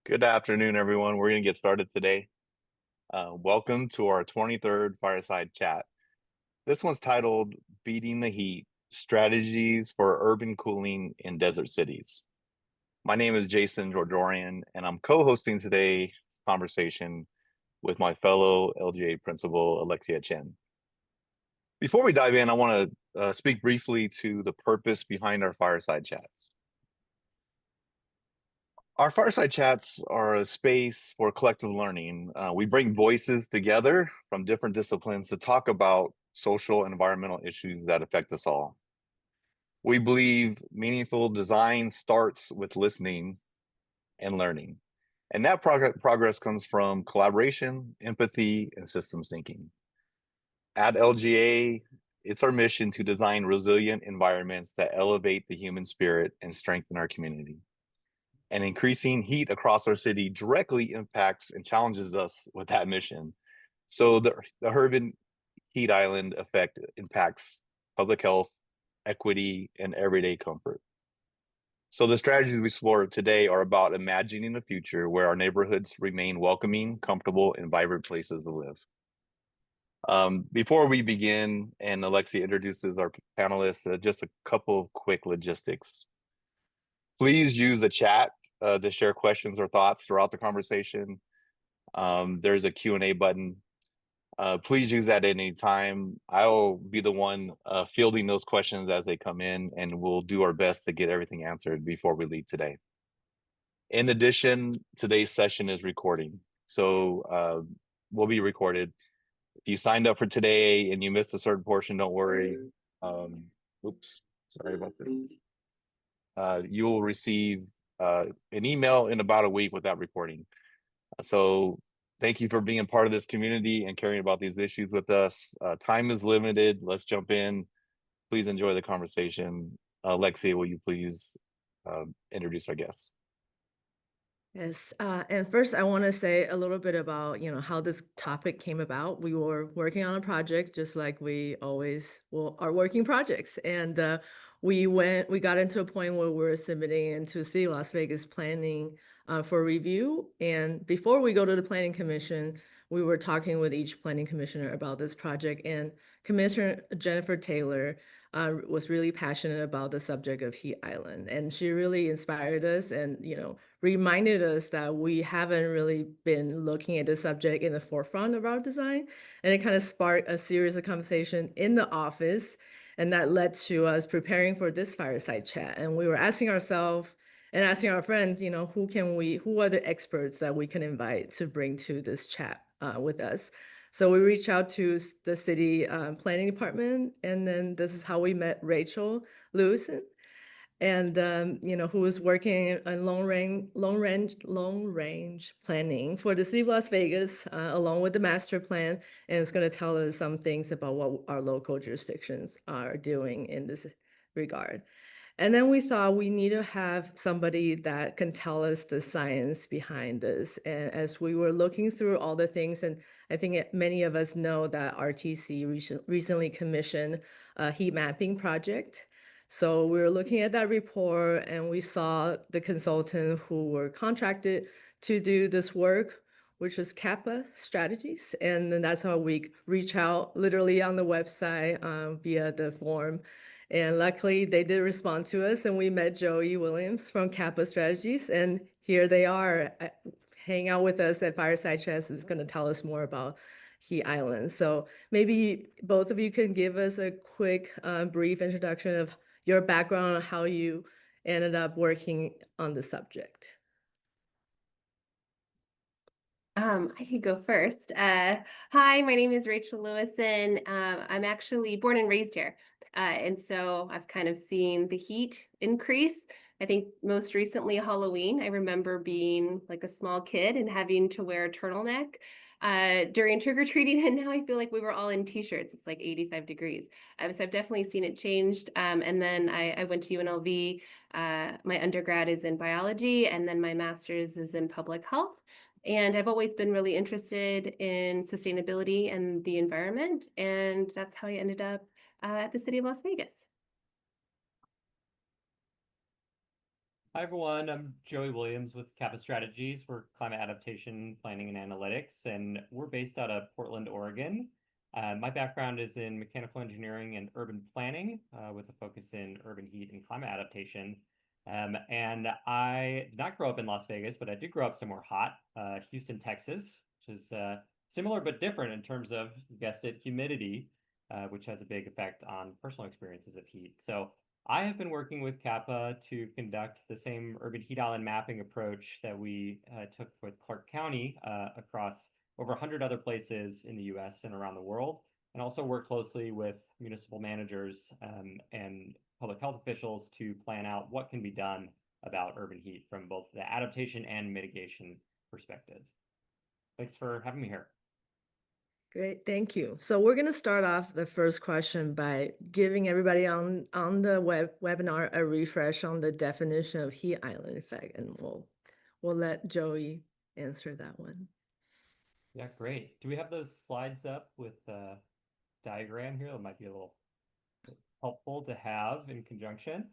Good afternoon, everyone. We're going to get started today. Welcome to our 23rd Fireside Chat. This one's titled Beating the Heat, Strategies for Urban Cooling in Desert Cities. My name is Jason Georgian, and I'm co-hosting today's conversation with my fellow LGA principal, Alexia Chen. Before we dive in, I want to speak briefly to the purpose behind our Fireside Chats. Our fireside chats are a space for collective learning. We bring voices together from different disciplines to talk about social and environmental issues that affect us all. We believe meaningful design starts with listening and learning. And that progress comes from collaboration, empathy, and systems thinking. At LGA, it's our mission to design resilient environments that elevate the human spirit and strengthen our community. And increasing heat across our city directly impacts and challenges us with that mission. So the urban heat island effect impacts public health, equity, and everyday comfort. So the strategies we explore today are about imagining the future where our neighborhoods remain welcoming, comfortable, and vibrant places to live. Before we begin and Alexia introduces our panelists, just a couple of quick logistics. Please use the chat to share questions or thoughts throughout the conversation. There's a Q&A button. Please use that at any time. I'll be the one fielding those questions as they come in, and we'll do our best to get everything answered before we leave today. In addition, today's session is recording, so we'll be recorded. If you signed up for today and you missed a certain portion, don't worry. Oops, sorry about that. You will receive an email in about a week with that reporting. So thank you for being part of this community and caring about these issues with us. Time is limited. Let's jump in. Please enjoy the conversation. Lexi, will you please introduce our guests? Yes, and first I want to say a little bit about, how this topic came about. We were working on a project just like we always are working projects. And we got into a point where we're submitting into City of Las Vegas planning for review. And before we go to the planning commission, we were talking with each planning commissioner about this project. And Commissioner Jennifer Taylor was really passionate about the subject of Heat Island. And she really inspired us and, reminded us that we haven't really been looking at the subject in the forefront of our design. And it kind of sparked a series of conversation in the office. And that led to us preparing for this fireside chat. And we were asking ourselves and asking our friends, who are the experts that we can invite to bring to this chat with us? So we reached out to the city planning department, and then this is how we met Rachel Lewison, and who was working on long range planning for the city of Las Vegas, along with the master plan, and it's going to tell us some things about what our local jurisdictions are doing in this regard. And then we thought we need to have somebody that can tell us the science behind this. And as we were looking through all the things, and I think many of us know that RTC recently commissioned a heat mapping project. So we were looking at that report and we saw the consultant who were contracted to do this work, which was Kappa Strategies. And then that's how we reach out literally on the website via the form. And luckily, they did respond to us, and we met Joey Williams from Kappa Strategies, and here they are, hang out with us at Fireside Chats. Is going to tell us more about Heat Island. So maybe both of you can give us a quick, brief introduction of your background and how you ended up working on the subject. I could go first. Hi, my name is Rachel Lewison. I'm actually born and raised here. And so I've kind of seen the heat increase. I think most recently Halloween, I remember being like a small kid and having to wear a turtleneck during trick-or-treating, and now I feel like we were all in t-shirts. It's like 85 degrees. So I've definitely seen it changed. And then I went to UNLV. My undergrad is in biology, and then my master's is in public health. And I've always been really interested in sustainability and the environment. And that's how I ended up at the city of Las Vegas. Hi, everyone. I'm Joey Williams with Kappa Strategies. We're climate adaptation planning and analytics, and we're based out of Portland, Oregon. My background is in mechanical engineering and urban planning with a focus in urban heat and climate adaptation. And I did not grow up in Las Vegas, but I did grow up somewhere hot, Houston, Texas, which is similar but different in terms of, you guessed it, humidity, which has a big effect on personal experiences of heat. So I have been working with Kappa to conduct the same urban heat island mapping approach that we took with Clark County across over 100 other places in the US and around the world, and also work closely with municipal managers and public health officials to plan out what can be done about urban heat from both the adaptation and mitigation perspectives. Thanks for having me here. Great, thank you. So we're going to start off the first question by giving everybody on the webinar a refresh on the definition of heat island effect, and we'll let Joey answer that one. Yeah, great. Do we have those slides up with the diagram here? That might be a little helpful to have in conjunction.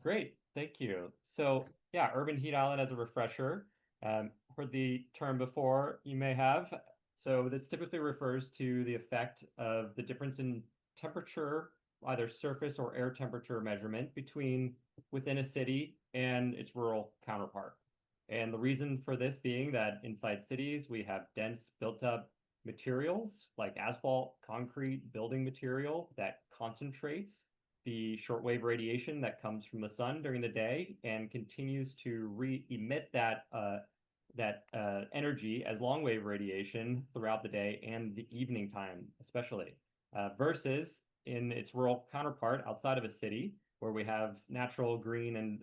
Great, thank you. So yeah, urban heat island as a refresher. Heard the term before, you may have. So this typically refers to the effect of the difference in temperature, either surface or air temperature measurement within a city and its rural counterpart. And the reason for this being that inside cities, we have dense built up materials like asphalt, concrete, building material that concentrates the shortwave radiation that comes from the sun during the day and continues to re-emit that energy as long wave radiation throughout the day and the evening time, especially, versus in its rural counterpart outside of a city where we have natural green and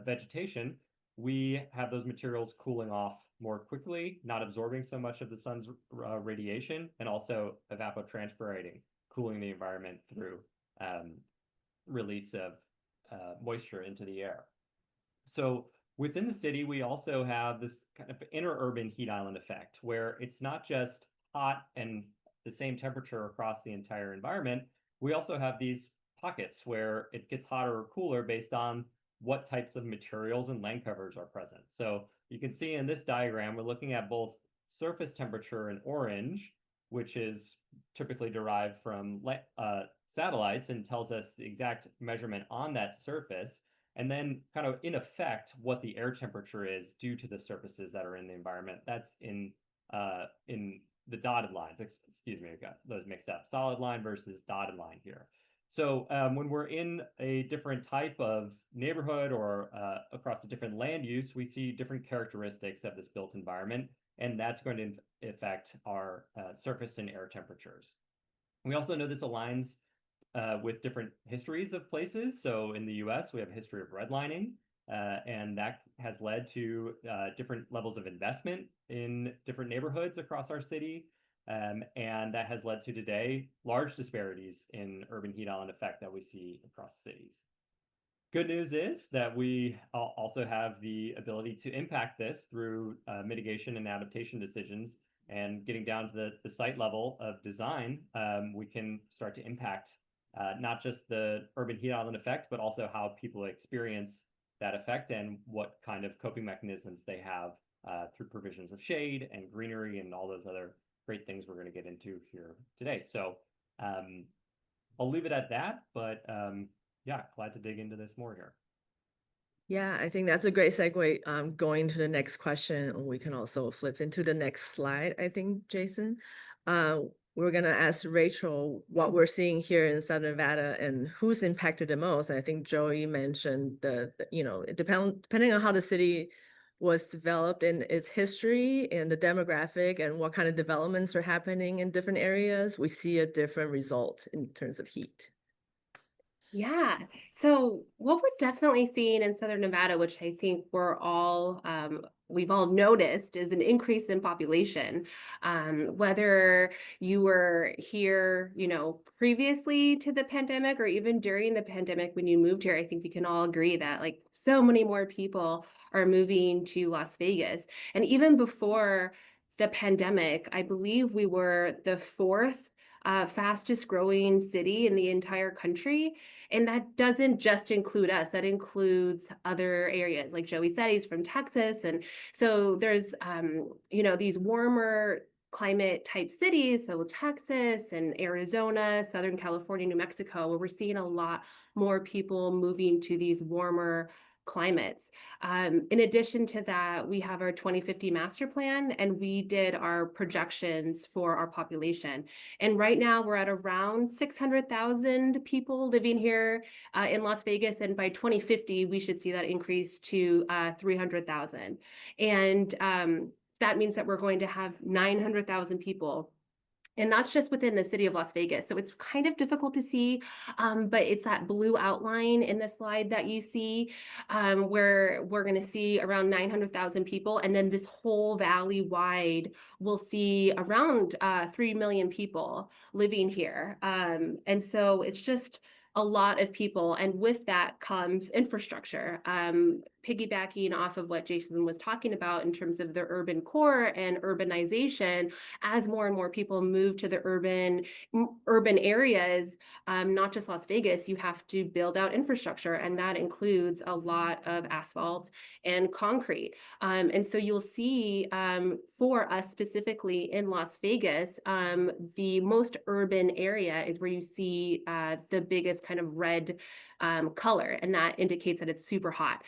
vegetation. We have those materials cooling off more quickly, not absorbing so much of the sun's radiation, and also evapotranspirating, cooling the environment through release of moisture into the air. So within the city, we also have this kind of interurban heat island effect, where it's not just hot and the same temperature across the entire environment. We also have these pockets where it gets hotter or cooler based on what types of materials and land covers are present. So you can see in this diagram, we're looking at both surface temperature in orange, which is typically derived from satellites and tells us the exact measurement on that surface, and then kind of in effect what the air temperature is due to the surfaces that are in the environment. That's in the dotted lines. Excuse me, I got those mixed up. Solid line versus dotted line here. So when we're in a different type of neighborhood or across a different land use, we see different characteristics of this built environment, and that's going to affect our surface and air temperatures. We also know this aligns with different histories of places. So in the US, we have a history of redlining, and that has led to different levels of investment in different neighborhoods across our city. And that has led to today large disparities in urban heat island effect that we see across cities. Good news is that we also have the ability to impact this through mitigation and adaptation decisions, and getting down to the site level of design. We can start to impact not just the urban heat island effect, but also how people experience that effect and what kind of coping mechanisms they have through provisions of shade and greenery and all those other great things we're going to get into here today. So I'll leave it at that, but yeah, glad to dig into this more here. Yeah, I think that's a great segue. Going to the next question, we can also flip into the next slide, I think, Jason. We're going to ask Rachel what we're seeing here in Southern Nevada and who's impacted the most. And I think Joey mentioned depending on how the city was developed in its history and the demographic and what kind of developments are happening in different areas, we see a different result in terms of heat. Yeah. So what we're definitely seeing in Southern Nevada, which I think we've all noticed, is an increase in population. Whether you were here, previously to the pandemic or even during the pandemic when you moved here, I think we can all agree that like so many more people are moving to Las Vegas. And even before the pandemic, I believe we were the fourth fastest growing city in the entire country. And that doesn't just include us, that includes other areas. Like Joey said, he's from Texas. And so there's, these warmer climate type cities, so Texas and Arizona, Southern California, New Mexico, where we're seeing a lot more people moving to these warmer climates. In addition to that, we have our 2050 master plan, and we did our projections for our population. And right now we're at around 600,000 people living here in Las Vegas. And by 2050, we should see that increase to 300,000. And that means that we're going to have 900,000 people. And that's just within the city of Las Vegas. So it's kind of difficult to see, but it's that blue outline in the slide that you see, where we're going to see around 900,000 people. And then this whole valley wide, we'll see around 3 million people living here. And so it's just a lot of people. And with that comes infrastructure. Piggybacking off of what Jason was talking about in terms of the urban core and urbanization, as more and more people move to the urban areas, not just Las Vegas, you have to build out infrastructure, and that includes a lot of asphalt and concrete. And so you'll see for us specifically in Las Vegas, the most urban area is where you see the biggest kind of red color, and that indicates that it's super hot.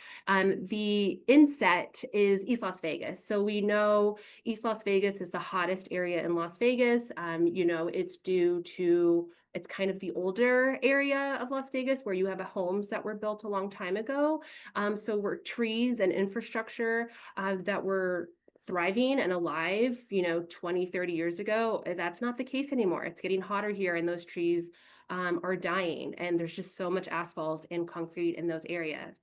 The inset is East Las Vegas. So we know East Las Vegas is the hottest area in Las Vegas. It's due to, it's kind of the older area of Las Vegas where you have homes that were built a long time ago. So we're trees and infrastructure that were thriving and alive, 20, 30 years ago. That's not the case anymore. It's getting hotter here, and those trees are dying, and there's just so much asphalt and concrete in those areas.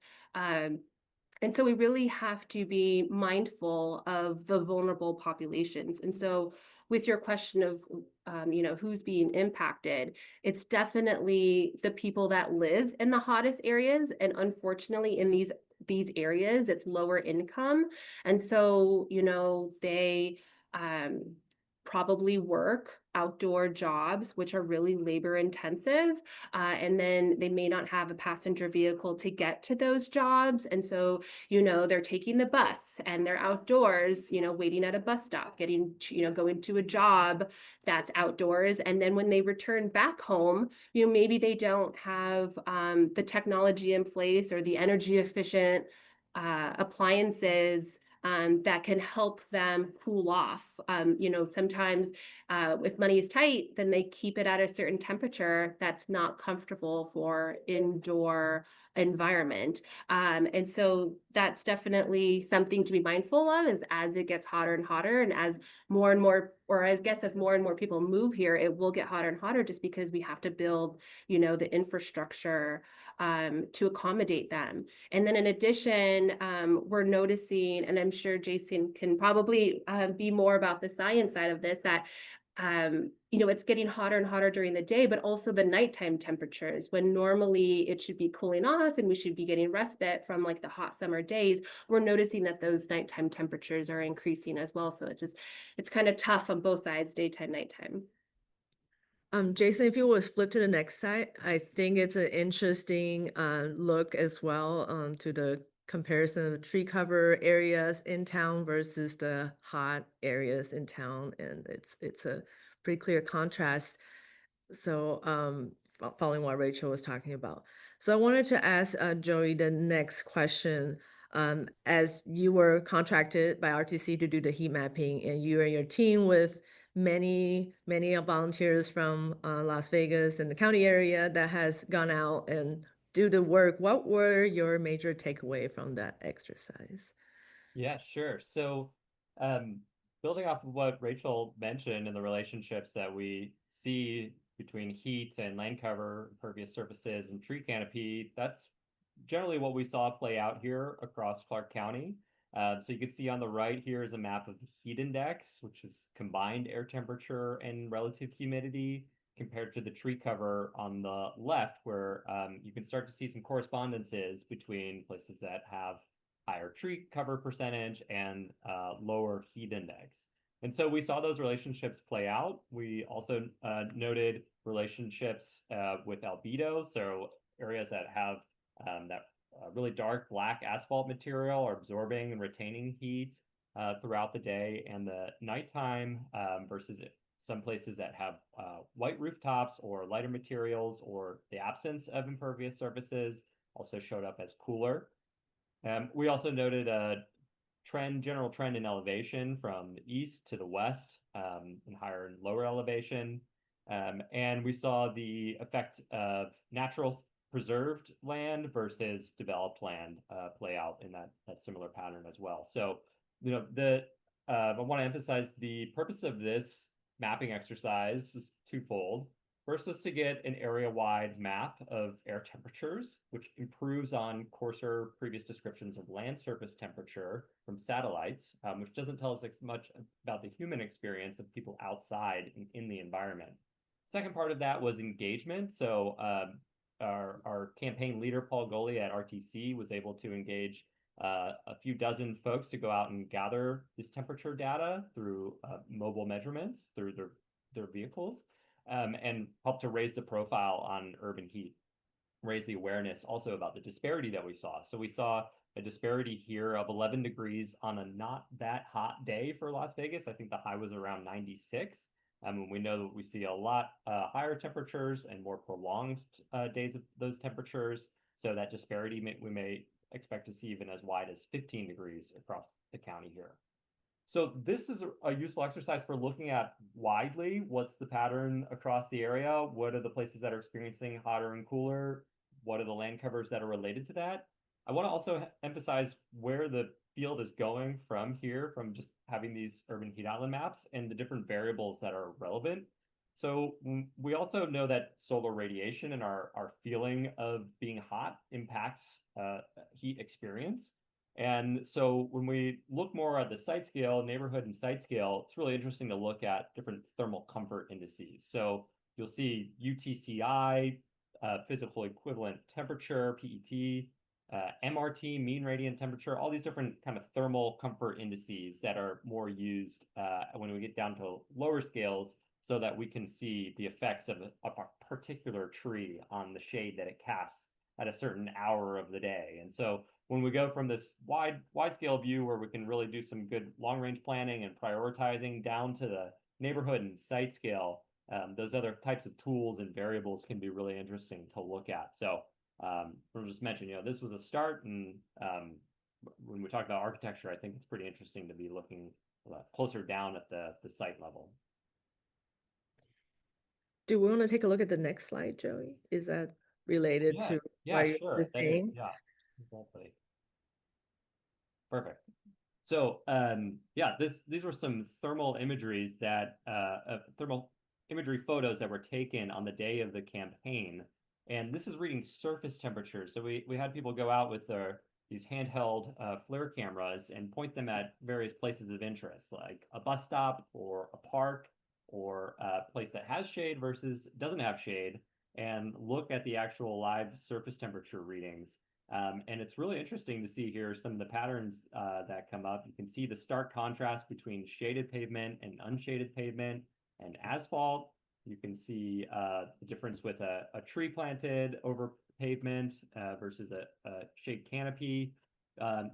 And so we really have to be mindful of the vulnerable populations. And so with your question of, who's being impacted, it's definitely the people that live in the hottest areas. And unfortunately, in these areas, it's lower income. And so, they probably work outdoor jobs, which are really labor intensive. And then they may not have a passenger vehicle to get to those jobs. And so, they're taking the bus and they're outdoors, waiting at a bus stop, going to a job that's outdoors. And then when they return back home, maybe they don't have the technology in place or the energy efficient appliances that can help them cool off. Sometimes if money is tight, then they keep it at a certain temperature that's not comfortable for indoor environment. And so that's definitely something to be mindful of, is as it gets hotter and hotter, and as more and more, or I guess as more and more people move here, it will get hotter and hotter, just because we have to build, the infrastructure to accommodate them. And then in addition, we're noticing, and I'm sure Jason can probably be more about the science side of this, that it's getting hotter and hotter during the day, but also the nighttime temperatures, when normally it should be cooling off and we should be getting respite from like the hot summer days, we're noticing that those nighttime temperatures are increasing as well. So it's kind of tough on both sides, daytime, nighttime. Jason, if you would flip to the next slide, I think it's an interesting look as well to the comparison of tree cover areas in town versus the hot areas in town, and it's a pretty clear contrast. So following what Rachel was talking about. So I wanted to ask Joey the next question. As you were contracted by RTC to do the heat mapping, and you and your team with many volunteers from Las Vegas and the county area that has gone out and do the work, what were your major takeaway from that exercise? Yeah, sure. So, building off of what Rachel mentioned and the relationships that we see between heat and land cover, impervious surfaces, and tree canopy, that's generally what we saw play out here across Clark County. So you can see on the right here is a map of the heat index, which is combined air temperature and relative humidity, compared to the tree cover on the left, where you can start to see some correspondences between places that have higher tree cover percentage and lower heat index. And so we saw those relationships play out. We also noted relationships with albedo, so areas that have that really dark black asphalt material are absorbing and retaining heat throughout the day and the nighttime versus some places that have white rooftops or lighter materials or the absence of impervious surfaces also showed up as cooler. We also noted a general trend in elevation from the east to the west in higher and lower elevation. And we saw the effect of natural preserved land versus developed land play out in that similar pattern as well. So, I want to emphasize the purpose of this mapping exercise is twofold. First is to get an area-wide map of air temperatures, which improves on coarser previous descriptions of land surface temperature from satellites, which doesn't tell us much about the human experience of people outside in the environment. Second part of that was engagement. So our campaign leader, Paul Goley at RTC, was able to engage a few dozen folks to go out and gather this temperature data through mobile measurements through their vehicles. And help to raise the profile on urban heat, raise the awareness also about the disparity that we saw. So we saw a disparity here of 11 degrees on a not that hot day for Las Vegas. I think the high was around 96. We know that we see a lot higher temperatures and more prolonged days of those temperatures. So that disparity we may expect to see even as wide as 15 degrees across the county here. So this is a useful exercise for looking at widely what's the pattern across the area, what are the places that are experiencing hotter and cooler, what are the land covers that are related to that. I want to also emphasize where the field is going from here, from just having these urban heat island maps and the different variables that are relevant. So we also know that solar radiation and our feeling of being hot impacts heat experience. And so when we look more at the site scale, neighborhood and site scale, it's really interesting to look at different thermal comfort indices. So you'll see UTCI, physical equivalent temperature, PET, MRT, mean radiant temperature, all these different kind of thermal comfort indices that are more used when we get down to lower scales so that we can see the effects of a particular tree on the shade that it casts at a certain hour of the day. And so when we go from this wide scale view where we can really do some good long range planning and prioritizing down to the neighborhood and site scale, those other types of tools and variables can be really interesting to look at. So we'll just mention, this was a start, and when we talk about architecture, I think it's pretty interesting to be looking closer down at the site level. Do we want to take a look at the next slide, Joey? Is that related to what you're saying? Yeah, exactly. Perfect. So these were some thermal imageries thermal imagery photos that were taken on the day of the campaign. And this is reading surface temperatures. So we had people go out with these handheld FLIR cameras and point them at various places of interest, like a bus stop or a park or a place that has shade versus doesn't have shade, and look at the actual live surface temperature readings. And it's really interesting to see here some of the patterns that come up. You can see the stark contrast between shaded pavement and unshaded pavement and asphalt. You can see the difference with a tree planted over pavement versus a shade canopy.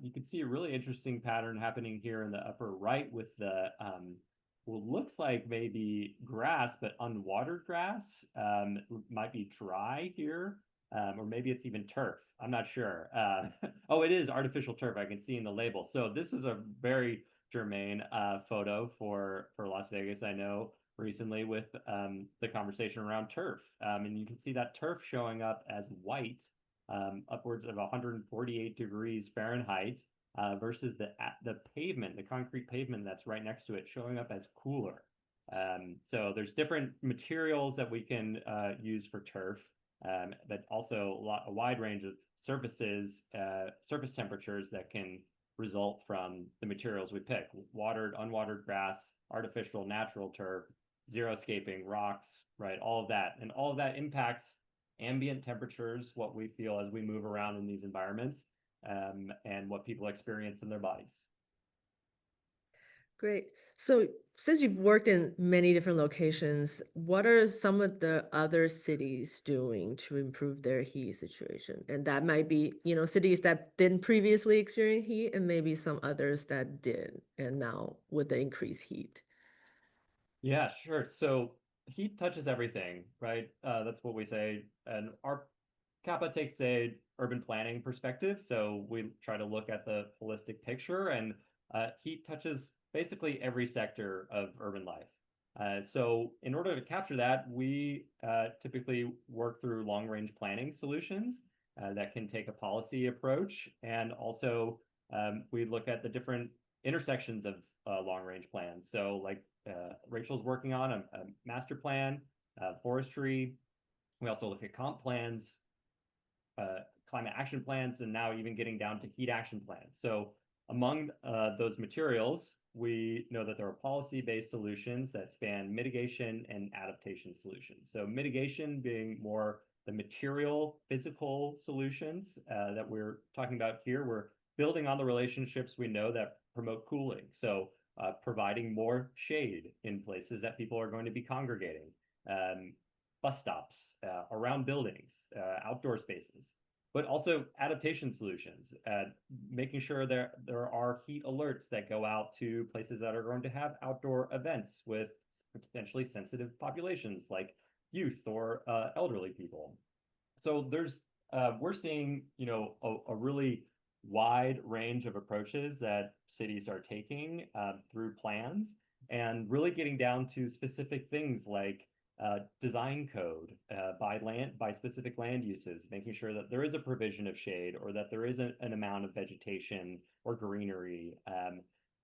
You can see a really interesting pattern happening here in the upper right with the what looks like maybe grass, but unwatered grass. Might be dry here. Or maybe it's even turf. I'm not sure. Oh, it is artificial turf. I can see in the label. So this is a very germane photo for Las Vegas. I know recently with the conversation around turf. And you can see that turf showing up as white, upwards of 148 degrees Fahrenheit, versus the pavement, the concrete pavement that's right next to it, showing up as cooler. So there's different materials that we can use for turf. But also a wide range of surface temperatures that can result from the materials we pick: watered, unwatered grass, artificial, natural turf, xeriscaping, rocks, right? All of that. And all of that impacts ambient temperatures, what we feel as we move around in these environments, and what people experience in their bodies. Great. So since you've worked in many different locations, what are some of the other cities doing to improve their heat situation? And that might be, cities that didn't previously experience heat and maybe some others that did, and now with the increased heat. Yeah, sure. So heat touches everything, right? That's what we say. And our Kappa takes a urban planning perspective, so we try to look at the holistic picture, and heat touches basically every sector of urban life. So in order to capture that, we typically work through long-range planning solutions that can take a policy approach, and also we look at the different intersections of long-range plans. So like Rachel's working on a master plan, forestry. We also look at comp plans, climate action plans, and now even getting down to heat action plans. So among those materials, we know that there are policy-based solutions that span mitigation and adaptation solutions. So mitigation being more the material, physical solutions that we're talking about here. We're building on the relationships we know that promote cooling. So providing more shade in places that people are going to be congregating, bus stops, around buildings, outdoor spaces, but also adaptation solutions, making sure there are heat alerts that go out to places that are going to have outdoor events with potentially sensitive populations like youth or elderly people. So we're seeing, a really wide range of approaches that cities are taking through plans, and really getting down to specific things like design code by specific land uses, making sure that there is a provision of shade, or that there is an amount of vegetation or greenery.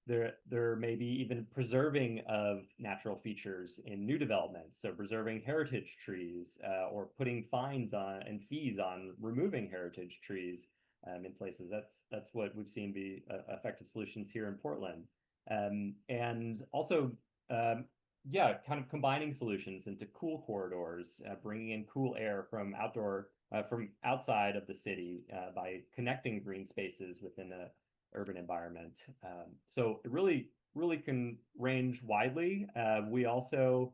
There may be even preserving of natural features in new developments, so preserving heritage trees, or putting fines on and fees on removing heritage trees in places. That's what we've seen be effective solutions here in Portland. And also, yeah, kind of combining solutions into cool corridors, bringing in cool air from outside of the city by connecting green spaces within a urban environment. So it really can range widely. We also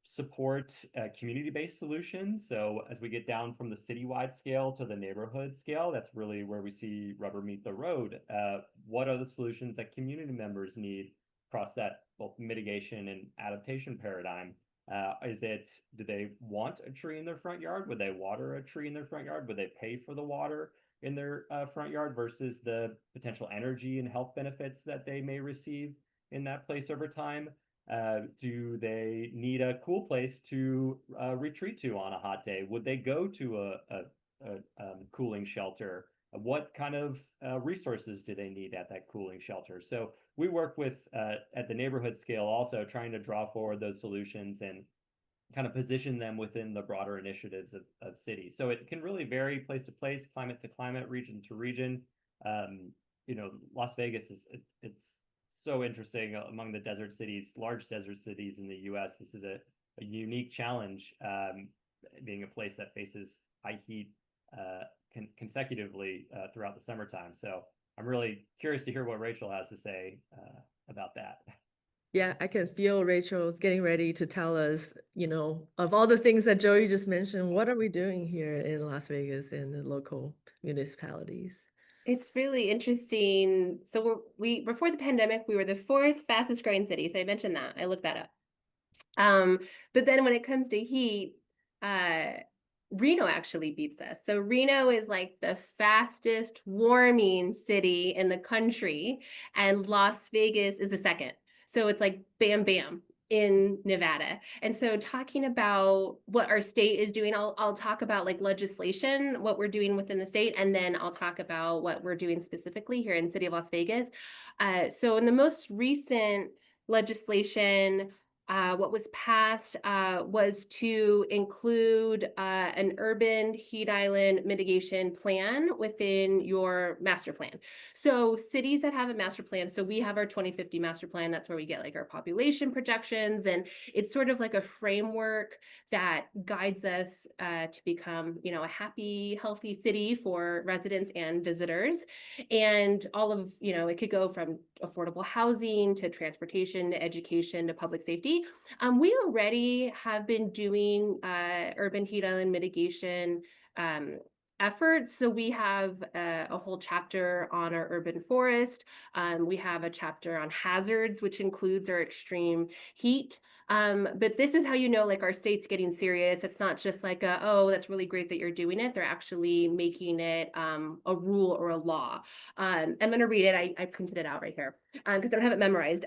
support community-based solutions. So as we get down from the citywide scale to the neighborhood scale, that's really where we see rubber meet the road. What are the solutions that community members need across that both mitigation and adaptation paradigm? Do they want a tree in their front yard? Would they water a tree in their front yard? Would they pay for the water in their front yard versus the potential energy and health benefits that they may receive in that place over time? Do they need a cool place to retreat to on a hot day? Would they go to a cooling shelter? What kind of resources do they need at that cooling shelter? So we work with at the neighborhood scale also, trying to draw forward those solutions and kind of position them within the broader initiatives of cities. So it can really vary place to place, climate to climate, region to region. Las Vegas it's so interesting among the desert cities, large desert cities in the US. This is a unique challenge, being a place that faces high heat consecutively throughout the summertime. So I'm really curious to hear what Rachel has to say about that. Yeah, I can feel Rachel's getting ready to tell us, of all the things that Joey just mentioned, what are we doing here in Las Vegas in the local municipalities? It's really interesting. So we before the pandemic, we were the fourth fastest growing city. So I mentioned that. I looked that up. But then when it comes to heat, Reno actually beats us. So Reno is like the fastest warming city in the country, and Las Vegas is the second. So it's like bam, bam in Nevada. And so talking about what our state is doing, I'll talk about like legislation, what we're doing within the state, and then I'll talk about what we're doing specifically here in the city of Las Vegas. So in the most recent legislation, what was passed was to include an urban heat island mitigation plan within your master plan. So cities that have a master plan, so we have our 2050 master plan, that's where we get like our population projections, and it's sort of like a framework that guides us to become, you know, a happy, healthy city for residents and visitors. And all of, you know, it could go from affordable housing to transportation to education to public safety. We already have been doing urban heat island mitigation efforts. So we have a whole chapter on our urban forest. We have a chapter on hazards, which includes our extreme heat. But this is how you know, like, our state's getting serious. It's not just like, oh, that's really great that you're doing it. They're actually making it a rule or a law. I'm going to read it. I printed it out right here because I don't have it memorized.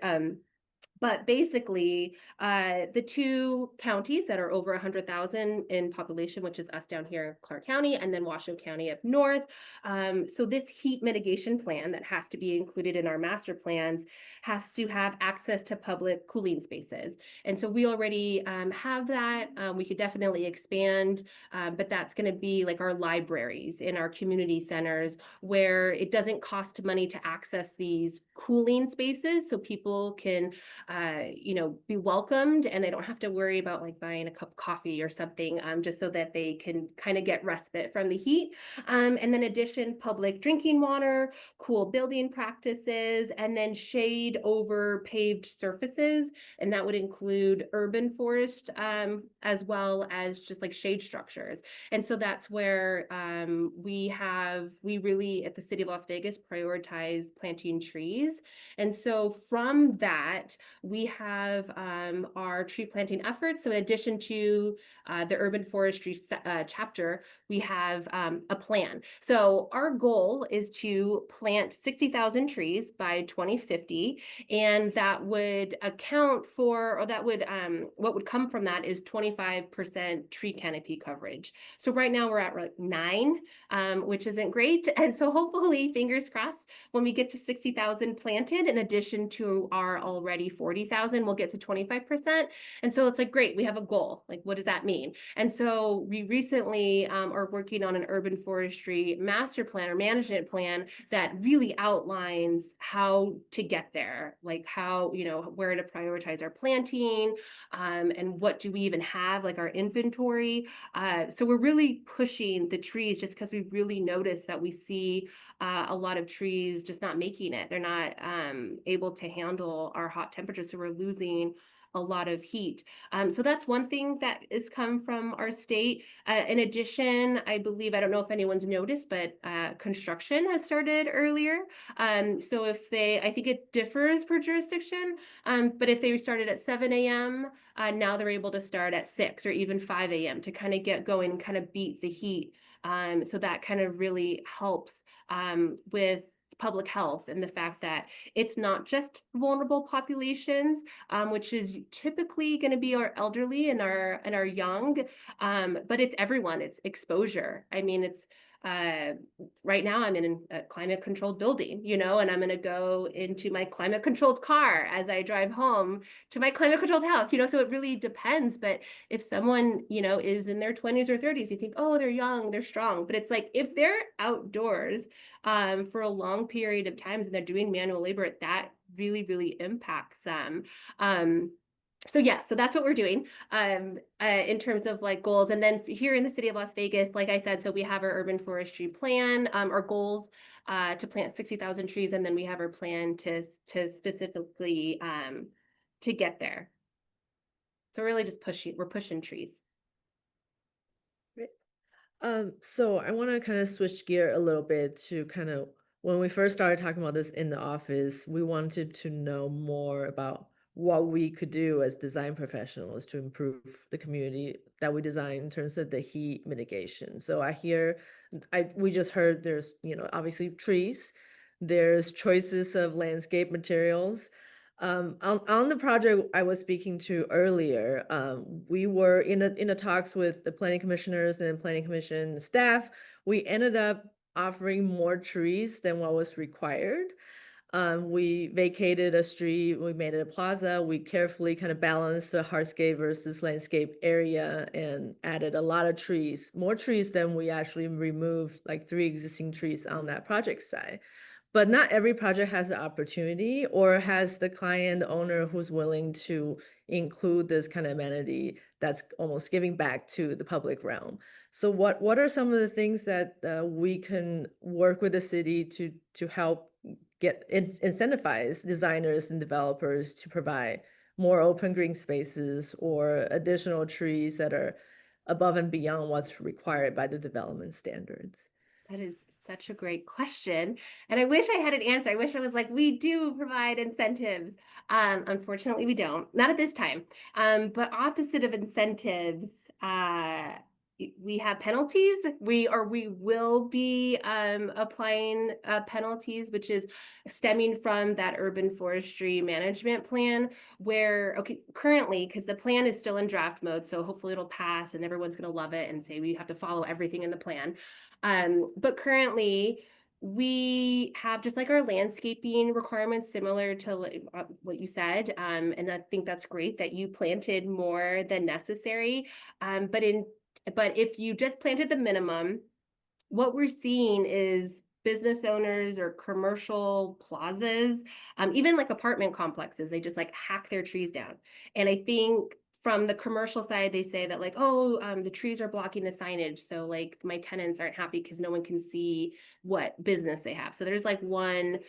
But basically, the two counties that are over 100,000 in population, which is us down here in Clark County, and then Washoe County up north. So this heat mitigation plan that has to be included in our master plans has to have access to public cooling spaces. And so we already have that. We could definitely expand, but that's going to be like our libraries in our community centers, where it doesn't cost money to access these cooling spaces, so people can you know, be welcomed, and they don't have to worry about like buying a cup of coffee or something, just so that they can kind of get respite from the heat. And then addition, public drinking water, cool building practices, and then shade over paved surfaces. And that would include urban forest, as well as just like shade structures. And so that's where we really at the city of Las Vegas prioritize planting trees. And so from that, we have our tree planting efforts. So in addition to the urban forestry chapter, we have a plan. So our goal is to plant 60,000 trees by 2050, and that would account for, or that would, what would come from that is 25% tree canopy coverage. So right now we're at like 9, which isn't great. And so hopefully, fingers crossed, when we get to 60,000 planted, in addition to our already 40,000, we'll get to 25%. And so it's like, great, we have a goal. Like, what does that mean? And so we recently are working on an urban forestry master plan or management plan that really outlines how to get there, like how, you know, where to prioritize our planting, and what do we even have, like our inventory. So we're really pushing the trees just because we really notice that we see a lot of trees just not making it. They're not able to handle our hot temperatures, so we're losing a lot of heat. So that's one thing that has come from our state. In addition, I believe, I don't know if anyone's noticed, but construction has started earlier. So if they, I think it differs per jurisdiction, but if they started at 7 a.m., now they're able to start at 6 or even 5 a.m. to kind of get going and kind of beat the heat. So that kind of really helps with public health and the fact that it's not just vulnerable populations, which is typically going to be our elderly and our young, but it's everyone. It's exposure. I mean, it's right now I'm in a climate controlled building, you know, and I'm going to go into my climate controlled car as I drive home to my climate controlled house, you know, so it really depends. But if someone, you know, is in their 20s or 30s, you think, oh, they're young, they're strong. But it's like, if they're outdoors for a long period of times and they're doing manual labor, that really, really impacts them. So yeah, so that's what we're doing in terms of like goals. And then here in the city of Las Vegas, like I said, so we have our urban forestry plan, our goals to plant 60,000 trees, and then we have our plan to specifically to get there. So we're really just we're pushing trees. So I want to kind of switch gear a little bit to kind of, when we first started talking about this in the office, we wanted to know more about what we could do as design professionals to improve the community that we design in terms of the heat mitigation. So we just heard there's, you know, obviously trees, there's choices of landscape materials. On the project I was speaking to earlier, we were in the talks with the planning commissioners and planning commission staff. We ended up offering more trees than what was required. We vacated a street, we made it a plaza. We carefully kind of balanced the hardscape versus landscape area and added a lot of trees, more trees than we actually removed, like 3 existing trees on that project side. But not every project has the opportunity or has the client owner who's willing to include this kind of amenity that's almost giving back to the public realm. So what are some of the things that we can work with the city to help incentivize designers and developers to provide more open green spaces or additional trees that are above and beyond what's required by the development standards? That is such a great question. And I wish I had an answer. I wish I was like, we do provide incentives. Unfortunately, we don't, not at this time. But opposite of incentives, we have penalties. We will be applying penalties, which is stemming from that urban forestry management plan, where currently, because the plan is still in draft mode, so hopefully it'll pass and everyone's going to love it and say we have to follow everything in the plan. But currently we have just like our landscaping requirements similar to what you said. And I think that's great that you planted more than necessary. But if you just planted the minimum, what we're seeing is business owners or commercial plazas, even like apartment complexes, they just like hack their trees down. And I think from the commercial side, they say that like, oh, the trees are blocking the signage. So like my tenants aren't happy because no one can see what business they have. So there's like one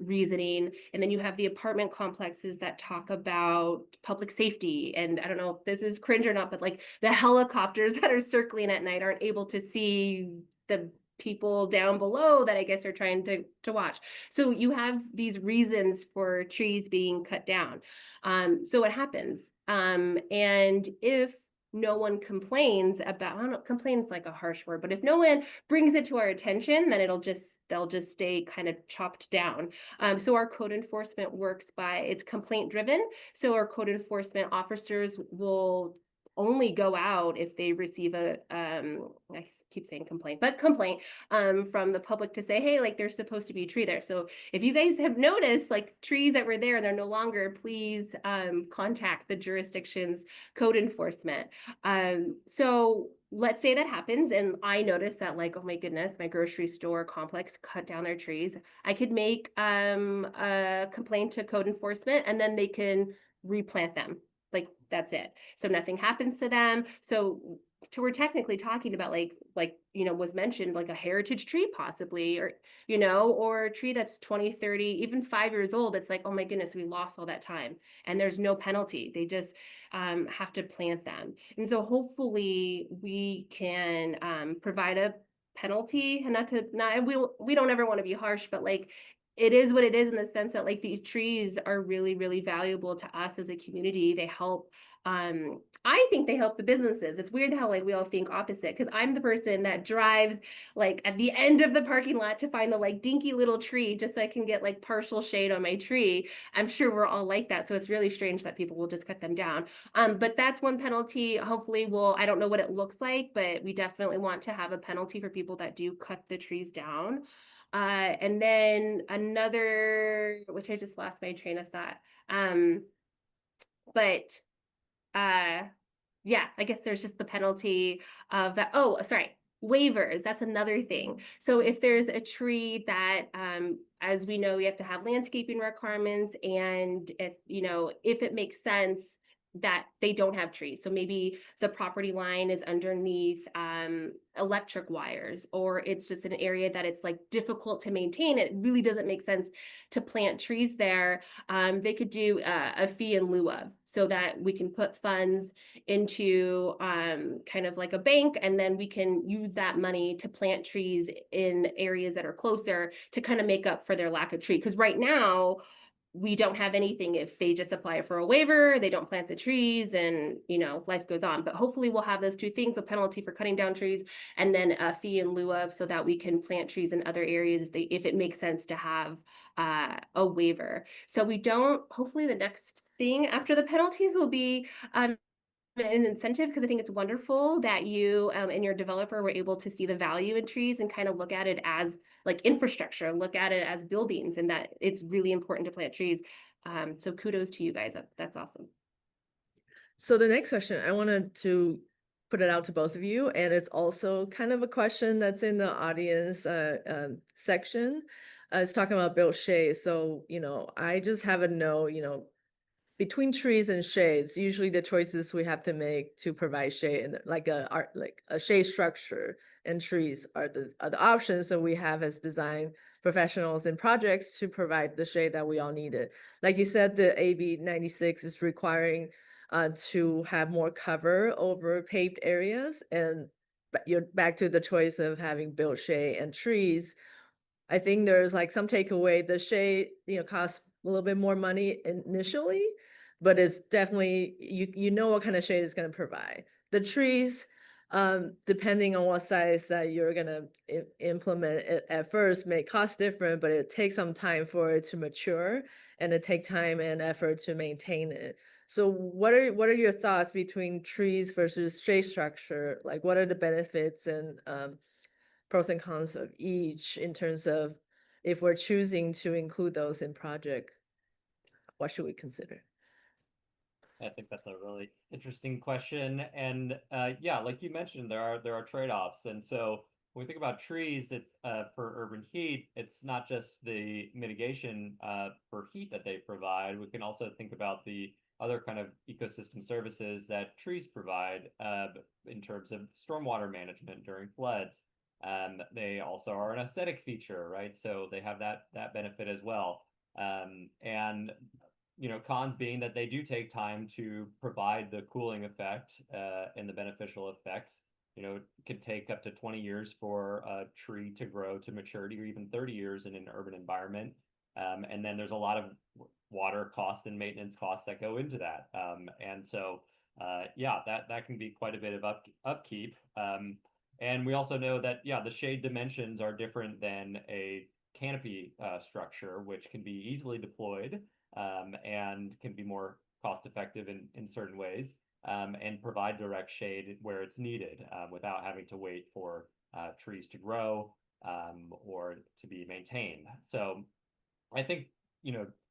reasoning. And then you have the apartment complexes that talk about public safety. And I don't know if this is cringe or not, but like the helicopters that are circling at night aren't able to see the people down below that I guess are trying to watch. So you have these reasons for trees being cut down. So what happens? And if no one complains about, I don't know, complains like a harsh word, but if no one brings it to our attention, then they'll just stay kind of chopped down. So our code enforcement works by, it's complaint driven. So our code enforcement officers will only go out if they receive a I keep saying complaint, but complaint from the public to say, hey, like there's supposed to be a tree there. So if you guys have noticed like trees that were there and they're no longer, please contact the jurisdiction's code enforcement. So let's say that happens and I notice that like, oh my goodness, my grocery store complex cut down their trees. I could make a complaint to code enforcement and then they can replant them. Like that's it. So nothing happens to them. So we're technically talking about like was mentioned like a heritage tree possibly, or or a tree that's 20, 30, even 5 years old. It's like, oh my goodness, we lost all that time and there's no penalty. They just have to plant them. And so hopefully we can provide a penalty, and we don't ever want to be harsh, but like it is what it is in the sense that like these trees are really, really valuable to us as a community. They help, I think they help the businesses. It's weird how like we all think opposite, because I'm the person that drives like at the end of the parking lot to find the like dinky little tree just so I can get like partial shade on my tree. I'm sure we're all like that. So it's really strange that people will just cut them down. But that's one penalty. Hopefully I don't know what it looks like, but we definitely want to have a penalty for people that do cut the trees down. And then another, which I just lost my train of thought. But yeah, I guess there's just the penalty of that. Oh, sorry. Waivers, that's another thing. So if there's a tree that, as we know, we have to have landscaping requirements, and if it makes sense that they don't have trees. So maybe the property line is underneath electric wires, or it's just an area that it's like difficult to maintain. It really doesn't make sense to plant trees there. They could do a fee in lieu of, so that we can put funds into kind of like a bank, and then we can use that money to plant trees in areas that are closer to kind of make up for their lack of tree. Because right now, we don't have anything. If they just apply for a waiver, they don't plant the trees, and life goes on. But hopefully we'll have those two things: a penalty for cutting down trees and then a fee in lieu of, so that we can plant trees in other areas if it makes sense to have a waiver. So we don't, hopefully the next thing after the penalties will be an incentive, because I think it's wonderful that you and your developer were able to see the value in trees and kind of look at it as like infrastructure, look at it as buildings, and that it's really important to plant trees. So kudos to you guys. That's awesome. So the next question, I wanted to put it out to both of you, and it's also kind of a question that's in the audience section. It's talking about built shade. So, I just have a no, between trees and shades, usually the choices we have to make to provide shade and like a shade structure and trees are the options that we have as design professionals and projects to provide the shade that we all needed. Like you said, the AB 96 is requiring to have more cover over paved areas, and you're back to the choice of having built shade and trees. I think there's like some takeaway. The shade, costs a little bit more money initially, but it's definitely you know what kind of shade it's going to provide. The trees, depending on what size that you're gonna implement it at first, may cost different, but it takes some time for it to mature, and it take time and effort to maintain it. So what are your thoughts between trees versus shade structure? Like, what are the benefits and pros and cons of each in terms of if we're choosing to include those in project, what should we consider? I think that's a really interesting question. And yeah, like you mentioned, there are trade-offs. And so when we think about trees, it's for urban heat, it's not just the mitigation for heat that they provide. We can also think about the other kind of ecosystem services that trees provide in terms of stormwater management during floods. They also are an aesthetic feature, right? So they have that benefit as well. And cons being that they do take time to provide the cooling effect and the beneficial effects. It could take up to 20 years for a tree to grow to maturity, or even 30 years in an urban environment. And then there's a lot of water costs and maintenance costs that go into that. And so, yeah, that can be quite a bit of upkeep. And we also know that, yeah, the shade dimensions are different than a canopy structure, which can be easily deployed and can be more cost effective in certain ways, and provide direct shade where it's needed without having to wait for trees to grow or to be maintained. So I think,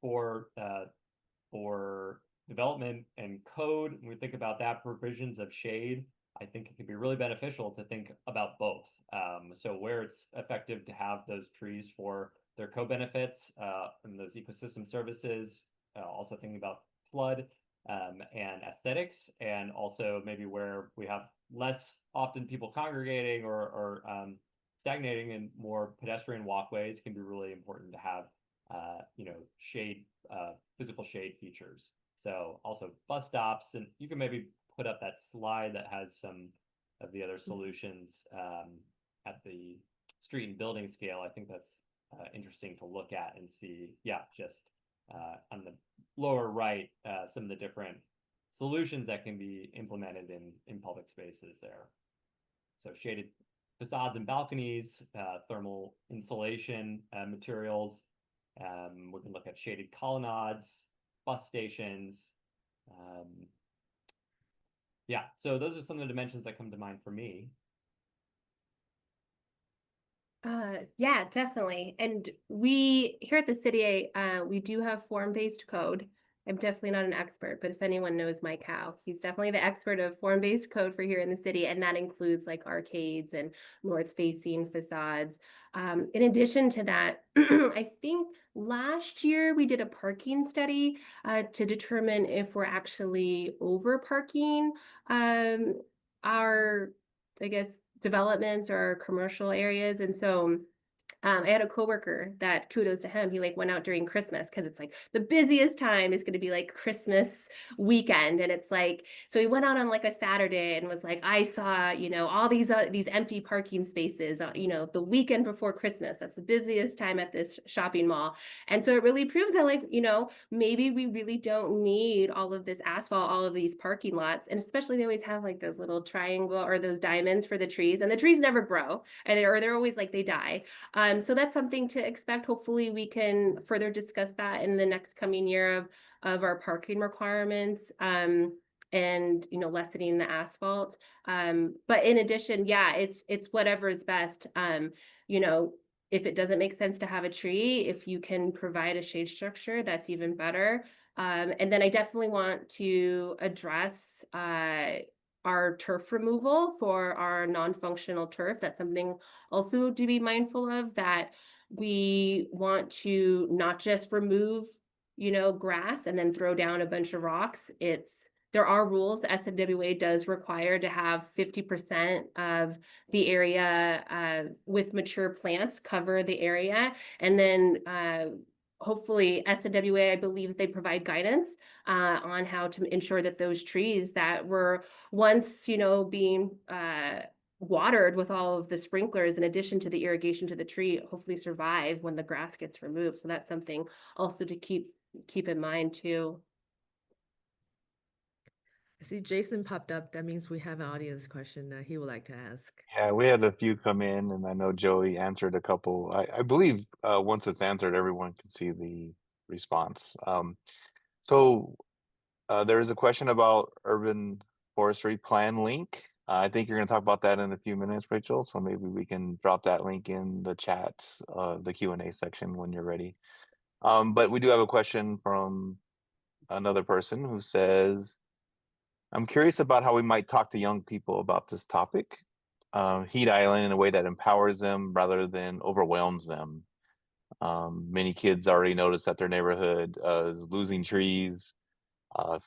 for development and code, when we think about that provisions of shade, I think it can be really beneficial to think about both. So where it's effective to have those trees for their co-benefits and those ecosystem services, also thinking about flood and aesthetics, and also maybe where we have less often people congregating or stagnating, and more pedestrian walkways can be really important to have shade, physical shade features. So also bus stops, and you can maybe put up that slide that has some of the other solutions at the street and building scale. I think that's interesting to look at and see. Yeah, just on the lower right, some of the different solutions that can be implemented in public spaces there. So shaded facades and balconies, thermal insulation materials. We can look at shaded colonnades, bus stations. Yeah, so those are some of the dimensions that come to mind for me. Yeah, definitely. And we here at the city, we do have form-based code. I'm definitely not an expert, but if anyone knows Mike Howe, he's definitely the expert of form-based code for here in the city, and that includes like arcades and north-facing facades. In addition to that, I think last year we did a parking study to determine if we're actually over parking our, I guess, developments or commercial areas. And so I had a coworker that, kudos to him, he like went out during Christmas, because it's like the busiest time is going to be like Christmas weekend, and it's like, so he went out on like a Saturday and was like, I saw all these empty parking spaces the weekend before Christmas. That's the busiest time at this shopping mall. And so it really proves that like maybe we really don't need all of this asphalt, all of these parking lots, and especially they always have like those little triangle or those diamonds for the trees, and the trees never grow, and they're always like they die. So that's something to expect. Hopefully we can further discuss that in the next coming year of our parking requirements. and lessening the asphalt. But in addition, yeah, it's whatever is best. You know, if it doesn't make sense to have a tree, if you can provide a shade structure, that's even better. And then I definitely want to address our turf removal for our non-functional turf. That's something also to be mindful of, that we want to not just remove grass and then throw down a bunch of rocks. There are rules. The SWA does require to have 50% of the area with mature plants cover the area. And then hopefully SWA, I believe they provide guidance on how to ensure that those trees that were once, being watered with all of the sprinklers in addition to the irrigation to the tree, hopefully survive when the grass gets removed. So that's something also to keep in mind too. I see Jason popped up. That means we have an audience question that he would like to ask. Yeah, we had a few come in, and I know Joey answered a couple. I believe once it's answered, everyone can see the response. So there is a question about urban forestry plan link. I think you're going to talk about that in a few minutes, Rachel. So maybe we can drop that link in the chat, the Q&A section when you're ready. But we do have a question from another person who says, I'm curious about how we might talk to young people about this topic, heat island, in a way that empowers them rather than overwhelms them. Many kids already notice that their neighborhood is losing trees,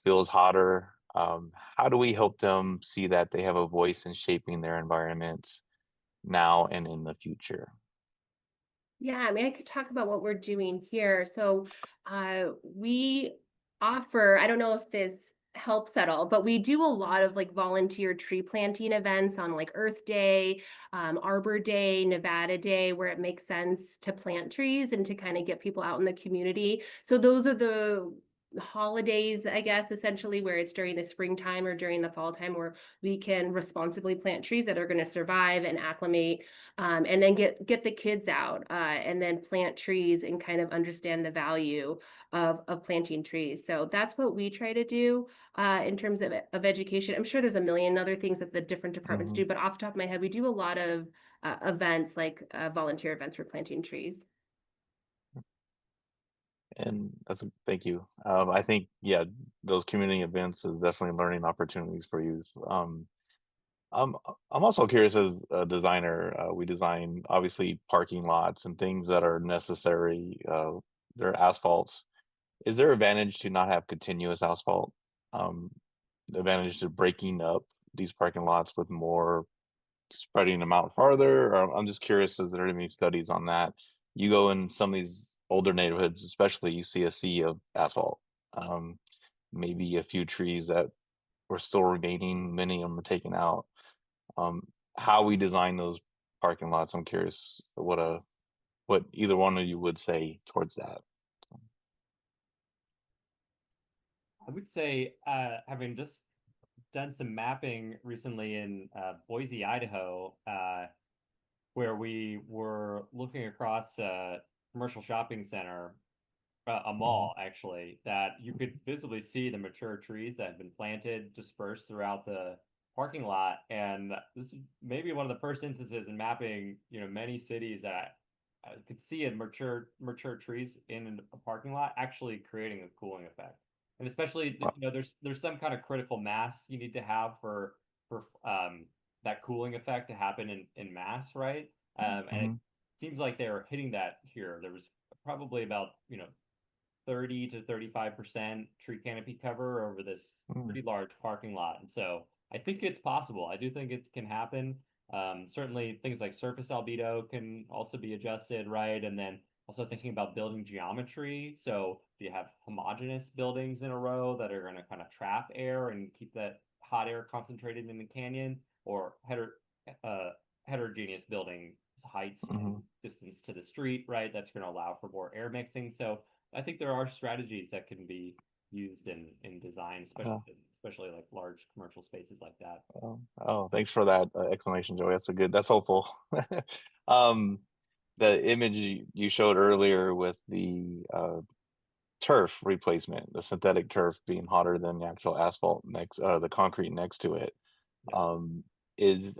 feels hotter. How do we help them see that they have a voice in shaping their environment now and in the future? Yeah, I mean, I could talk about what we're doing here. So we offer, I don't know if this helps at all, but we do a lot of like volunteer tree planting events on like Earth Day, Arbor Day, Nevada Day, where it makes sense to plant trees and to kind of get people out in the community. So those are the holidays, I guess, essentially, where it's during the springtime or during the fall time where we can responsibly plant trees that are going to survive and acclimate, and then get the kids out and then plant trees and kind of understand the value of planting trees. So that's what we try to do in terms of education. I'm sure there's a million other things that the different departments do, but off the top of my head, we do a lot of events, like volunteer events for planting trees. And thank you. I think, yeah, those community events is definitely learning opportunities for youth. I'm I'm also curious, as a designer, we design obviously parking lots and things that are necessary. They're asphalts. Is there advantage to not have continuous asphalt? The advantage to breaking up these parking lots with more, spreading them out farther? Or I'm just curious, is there any studies on that? You go in some of these older neighborhoods, especially, you see a sea of asphalt. Um, Maybe a few trees that were still remaining, many of them are taken out. Um, how we design those parking lots, I'm curious what either one of you would say towards that. I would say, having just done some mapping recently in Boise, Idaho, where we were looking across a commercial shopping center, a mall actually, that you could visibly see the mature trees that had been planted dispersed throughout the parking lot. And this is maybe one of the first instances in mapping, many cities that I could see a mature trees in a parking lot actually creating a cooling effect. And especially, there's some kind of critical mass you need to have for that cooling effect to happen in mass, right? And it seems like they were hitting that here. There was probably about 30 to 35% tree canopy cover over this pretty large parking lot. And so I think it's possible. I do think it can happen. Certainly things like surface albedo can also be adjusted, right? And then also thinking about building geometry. So do you have homogeneous buildings in a row that are going to kind of trap air and keep that hot air concentrated in the canyon, or heterogeneous building heights and distance to the street, right? That's going to allow for more air mixing. So I think there are strategies that can be used in design, especially like large commercial spaces like that. Thanks for that explanation, Joey. That's helpful. Um, the image you showed earlier with the turf replacement, the synthetic turf being hotter than the actual asphalt next, the concrete next to it, Yeah. is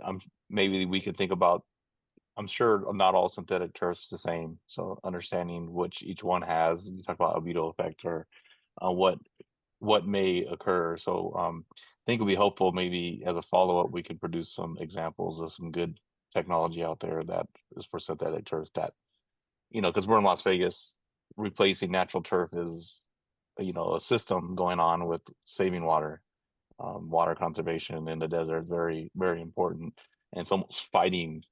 maybe we could think about. I'm sure not all synthetic turf's the same, so understanding which each one has. You talk about albedo effect or what may occur. So I think it'd be helpful maybe as a follow-up we could produce some examples of some good technology out there that is for synthetic turf that, because we're in Las Vegas, replacing natural turf is, a system going on with saving water. Water conservation in the desert is very, very important. And it's almost fighting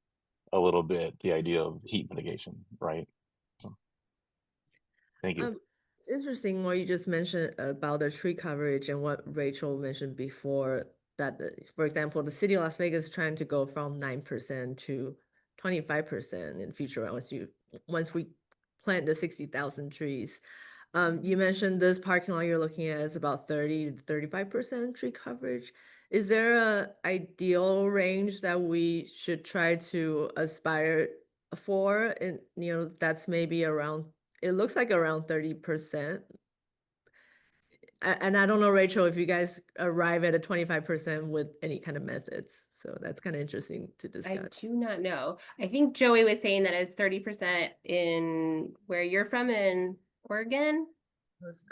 a little bit the idea of heat mitigation, right? So, thank you. It's interesting what you just mentioned about the tree coverage and what Rachel mentioned before that, for example, the city of Las Vegas is trying to go from 9% to 25% in the future once we plant the 60,000 trees. You mentioned this parking lot you're looking at is about 30 to 35% tree coverage. Is there a ideal range that we should try to aspire for? And that's maybe around, it looks like around 30%. And I don't know, Rachel, if you guys arrive at a 25% with any kind of methods. So that's kind of interesting to I discuss. do not know. I think Joey was saying that it's 30% in where you're from in Oregon,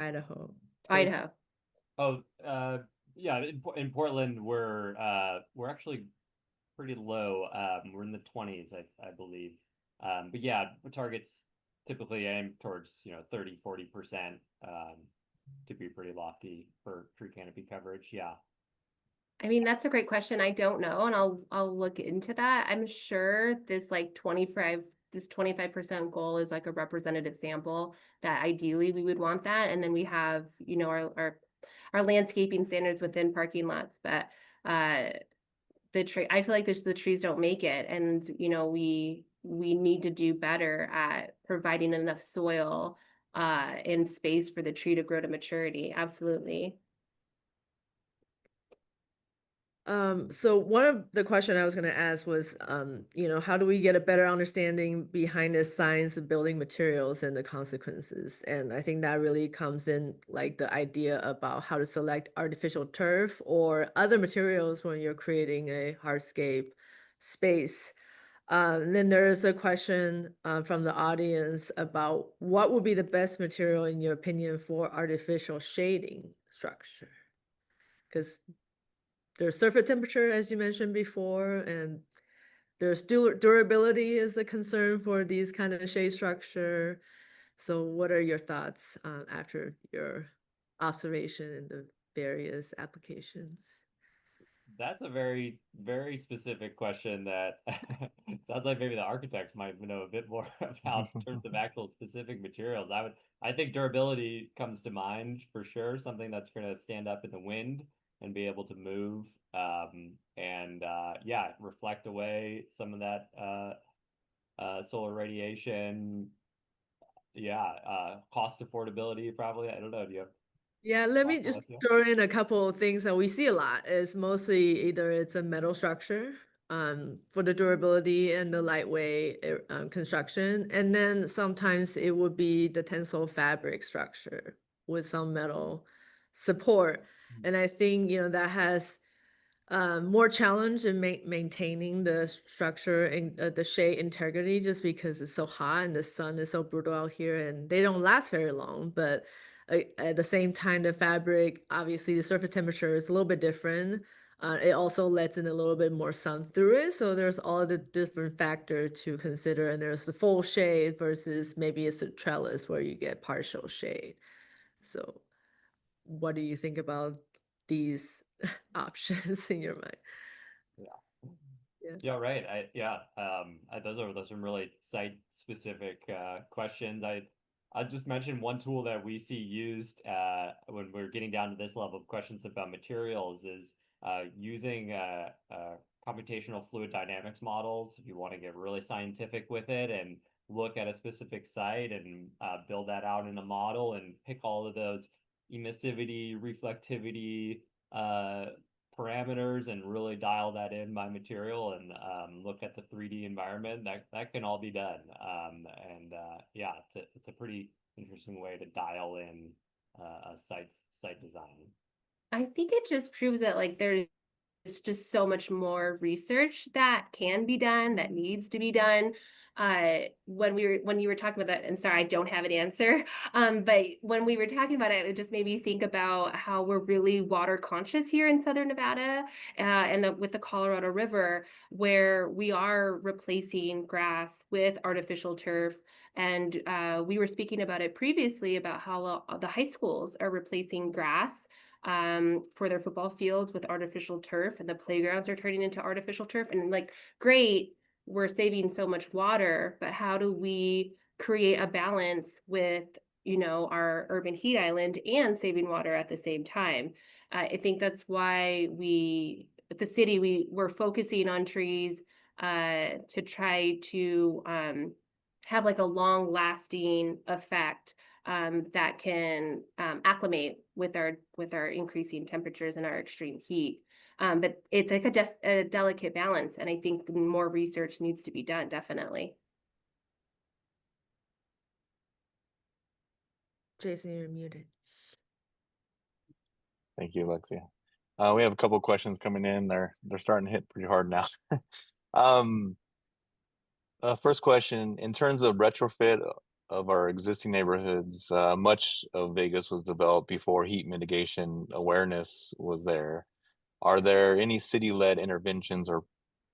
Idaho. Idaho. Oh, yeah. In Portland, we're actually pretty low. We're in the 20s, I believe. But yeah, targets typically aim towards 30-40%, to be pretty lofty for tree canopy coverage. Yeah. I mean, that's a great question. I don't know, and I'll look into that. I'm sure this 25% goal is like a representative sample that ideally we would want that, and then we have our landscaping standards within parking lots, but the tree, I feel like the trees don't make it, and we need to do better at providing enough soil and space for the tree to grow to maturity. Absolutely. So one of the question I was going to ask was, how do we get a better understanding behind the science of building materials and the consequences? And I think that really comes in like the idea about how to select artificial turf or other materials when you're creating a hardscape space. And then there is a question from the audience about what would be the best material in your opinion for artificial shading structure? Because there's surface temperature, as you mentioned before, and there's durability is a concern for these kind of shade structure. So what are your thoughts after your observation in the various applications? That's a very, very specific question that sounds like maybe the architects might know a bit more about in terms of actual specific materials. I think durability comes to mind for sure, something that's going to stand up in the wind and be able to move, and yeah, reflect away some of that solar radiation. Yeah, cost affordability probably. I don't know. Do you have Yeah, let me thoughts, just Alessia? throw in a couple of things that we see a lot. It's mostly either it's a metal structure for the durability and the lightweight construction. And then sometimes it would be the tensile fabric structure with some metal support. And I think, that has more challenge in maintaining the structure and the shade integrity just because it's so hot and the sun is so brutal out here and they don't last very long. But at the same time, the fabric, obviously the surface temperature is a little bit different. It also lets in a little bit more sun through it. So there's all the different factor to consider. And there's the full shade versus maybe it's a trellis where you get partial shade. So what do you think about these options in your mind? Yeah. Yeah. Yeah, right. Those are some really site specific questions. I'll just mention one tool that we see used when we're getting down to this level of questions about materials is using computational fluid dynamics models. If you want to get really scientific with it and look at a specific site and build that out in a model and pick all of those emissivity, reflectivity parameters and really dial that in by material and look at the 3D environment, that can all be done. Yeah, it's a pretty interesting way to dial in a site design. I think it just proves that like there's just so much more research that can be done, that needs to be done. When you were talking about that, and sorry, I don't have an answer. But when we were talking about it, it just made me think about how we're really water conscious here in Southern Nevada, with the Colorado River, where we are replacing grass with artificial turf. And we were speaking about it previously about how the high schools are replacing grass for their football fields with artificial turf, and the playgrounds are turning into artificial turf. And like, great, we're saving so much water, but how do we create a balance with, our urban heat island and saving water at the same time? I think that's why the city, we're focusing on trees to try to have like a long lasting effect that can acclimate with our increasing temperatures and our extreme heat. But it's like a delicate balance, and I think more research needs to be done, definitely. Jason, you're muted. Thank you, Alexia. We have a couple of questions coming in. They're starting to hit pretty hard now. First question, in terms of retrofit of our existing neighborhoods, much of Vegas was developed before heat mitigation awareness was there. Are there any city-led interventions or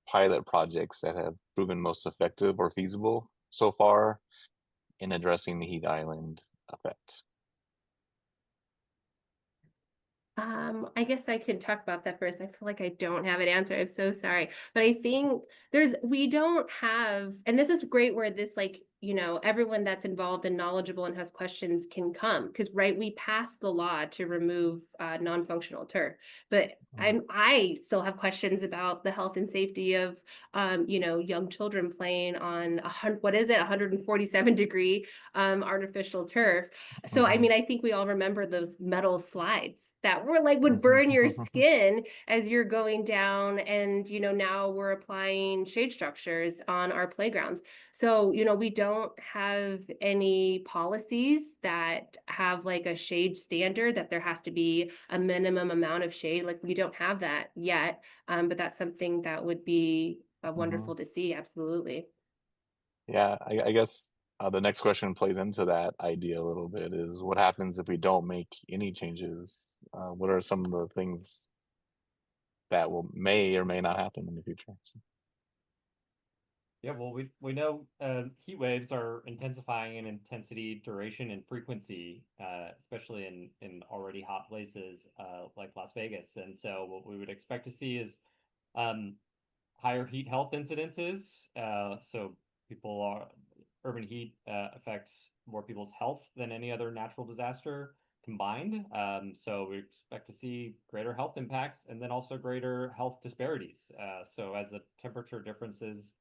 pilot projects that have proven most effective or feasible so far in addressing the heat island effect? I guess I can talk about that first. I feel like I don't have an answer. I'm so sorry. But I think we don't have, and this is great where this, like, everyone that's involved and knowledgeable and has questions can come. Because, right, we passed the law to remove non-functional turf. But I still have questions about the health and safety of, young children playing on 147-degree artificial turf. So, I mean, I think we all remember those metal slides that were like would burn your skin as you're going down. And, now we're applying shade structures on our playgrounds. So, we don't have any policies that have like a shade standard that there has to be a minimum amount of shade. Like, we don't have that yet. But that's something that would be wonderful to see. Absolutely. Yeah, I guess the next question plays into that idea a little bit is what happens if we don't make any changes? What are some of the things that may or may not happen in the future? Yeah, well, we know heat waves are intensifying in intensity, duration, and frequency, especially in already hot places like Las Vegas. And so what we would expect to see is higher heat health incidences. So urban heat affects more people's health than any other natural disaster combined. So we expect to see greater health impacts and then also greater health disparities. So as the temperature differences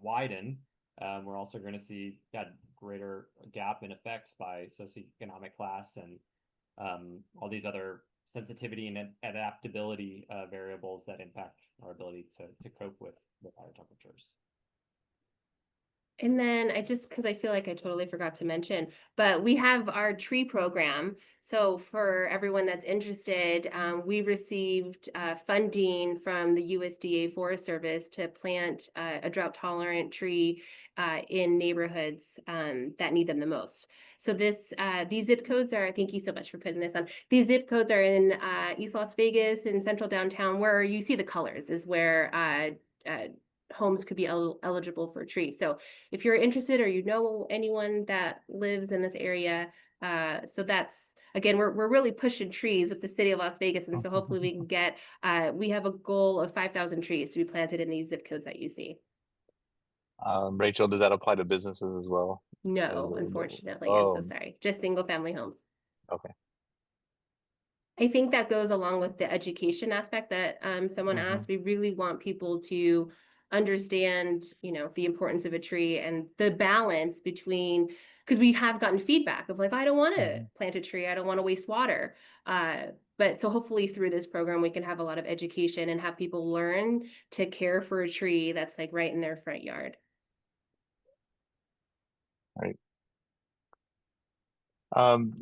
widen, we're also going to see greater gap in effects by socioeconomic class and all these other sensitivity and adaptability variables that impact our ability to cope with higher temperatures. And then because I feel like I totally forgot to mention, but we have our tree program. So for everyone that's interested, we received funding from the USDA Forest Service to plant a drought tolerant tree in neighborhoods that need them the most. So these zip codes are, thank you so much for putting this on. These zip codes are in East Las Vegas and central downtown, where you see the colors is where homes could be eligible for a tree. So if you're interested or anyone that lives in this area, so that's, again, we're really pushing trees with the city of Las Vegas. And so hopefully we can get, we have a goal of 5,000 trees to be planted in these zip codes that you see. Rachel, does that apply to businesses as well? No, unfortunately, I'm so sorry. Just single family homes. Okay. I think that goes along with the education aspect that someone asked. We really want people to understand, the importance of a tree and the balance between, because we have gotten feedback of like, I don't want to plant a tree, I don't want to waste water. But But so hopefully through this program, we can have a lot of education and have people learn to care for a tree that's like right in their front yard. Right.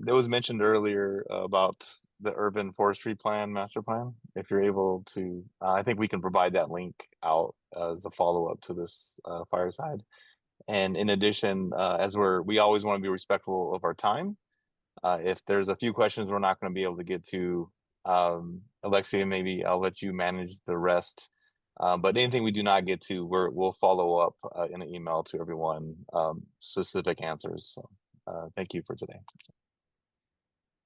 It was mentioned earlier about the urban forestry plan, master plan. If you're able to, I think we can provide that link out as a follow-up to this fireside. And in addition, as we always want to be respectful of our time. If there's a few questions we're not going to be able to get to, Alexia, maybe I'll let you manage the rest. But anything we do not get to, we'll follow up in an email to everyone, specific answers. So, thank you for today.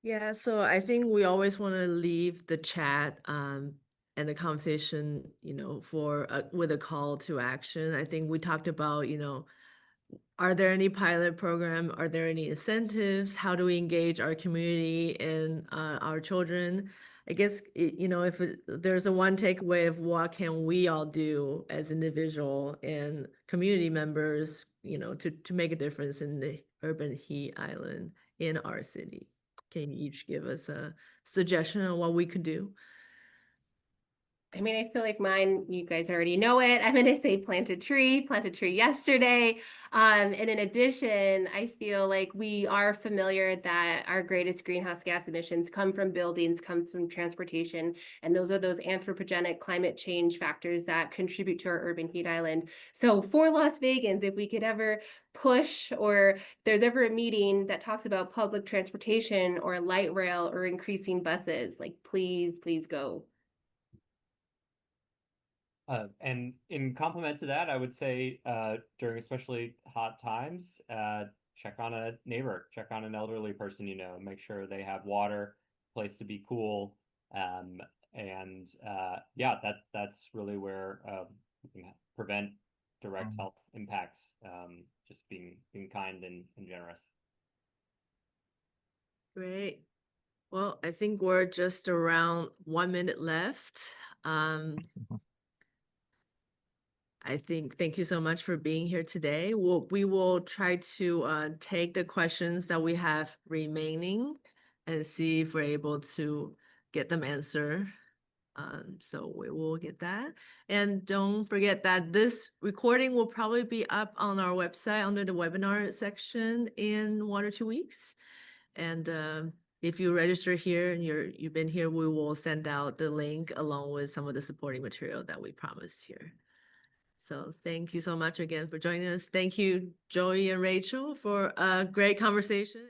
Yeah, so I think we always want to leave the chat and the conversation, for with a call to action. I think we talked about, are there any pilot program? Are there any incentives? How do we engage our community and our children? I guess, if there's a one takeaway of what can we all do as individual and community members, to make a difference in the urban heat island in our city. Can you each give us a suggestion on what we could do? I mean, I feel like mine, you guys already know it. I'm going to say plant a tree yesterday. And in addition, I feel like we are familiar that our greatest greenhouse gas emissions come from buildings, comes from transportation. And those are those anthropogenic climate change factors that contribute to our urban heat island. So for Las Vegans, if we could ever push, or there's ever a meeting that talks about public transportation or light rail or increasing buses, like please, please go. And in complement to that, I would say during especially hot times, check on a neighbor, check on an elderly person, make sure they have water, place to be cool. And yeah, that's really where we can prevent direct health impacts, just being kind and generous. Great. Well, I think we're just around 1 minute left. I think thank you so much for being here today. We will try to take the questions that we have remaining and see if we're able to get them answered. So we will get that. And don't forget that this recording will probably be up on our website under the webinar section in 1 or 2 weeks. And if you register here and you've been here, we will send out the link along with some of the supporting material that we promised here. So thank you so much again for joining us. Thank you, Joey and Rachel, for a great conversation.